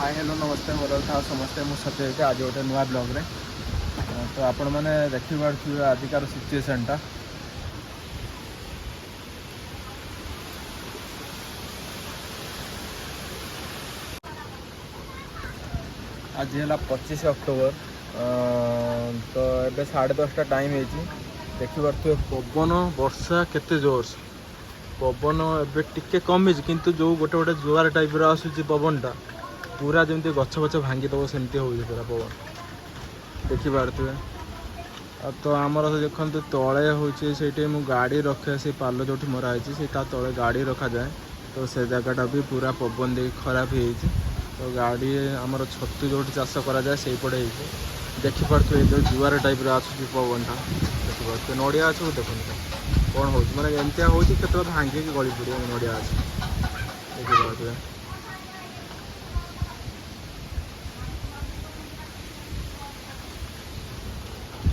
hi hello नमस्ते मोर था समस्ते मु सत्य आज गोटे नुआ ब्लॉग रे तो आपण मैंने देखिपे आजिकार सिचुएसनटा आज है 25 अक्टोबर तो ये 10:30 टाइम है देखिपे पवन वर्षा केते जोर पवन एबे टिके कमी किंतु जो गोटे गोटे जुआर टाइप आसूँ पवनटा पूरा जमी गछ गछ भांगीदेव सेमती हो पूरा पवन देखिपे तो आमर देखो तले हूँ से गाड़ी रखे से पाल जो मराई से तले गाड़ी रखा जाए तो से जगटा भी पूरा पवन दे खराब हो तो गाड़ी आमर छतु जो चाष कराए से पटे देखिपे जो जुआर टाइप आसूँ पवनटा देखिपे नड़िया अच्छे देखते कौन हो मैंने एमती हो भांगिक गली पड़े नड़िया अच्छे देखिपे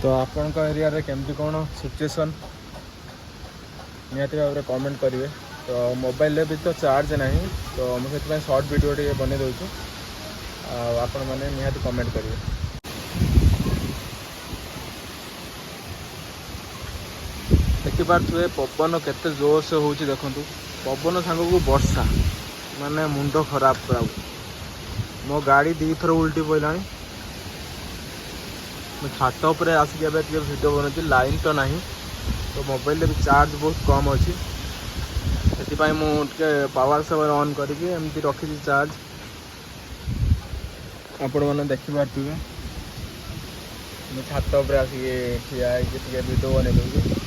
तो आपण एरिया रे केमती कौन सिचुएसन निहाती भाव में कमेंट करेंगे तो मोबाइल भी तो चार्ज नहीं तो मुझे शॉर्ट वीडियो टे बन दूँ आपण मैंने निहाती कमेंट करेंगे देखिपे पवन केते जोर से हो देखु पवन सांग को वर्षा माने मुंड खराब पूरा मो गाड़ी दी थर उल्टी पड़ा मैं छात पर आसिक वीडियो बना लाइन तो नहीं तो मोबाइल भी चार्ज बहुत कम अच्छी से मुझे पावर सेवर ऑन करके एमती रखी चार्ज आपण मैंने देखिपे मैं छात पर आसिक ठिया वीडियो बन दूँगी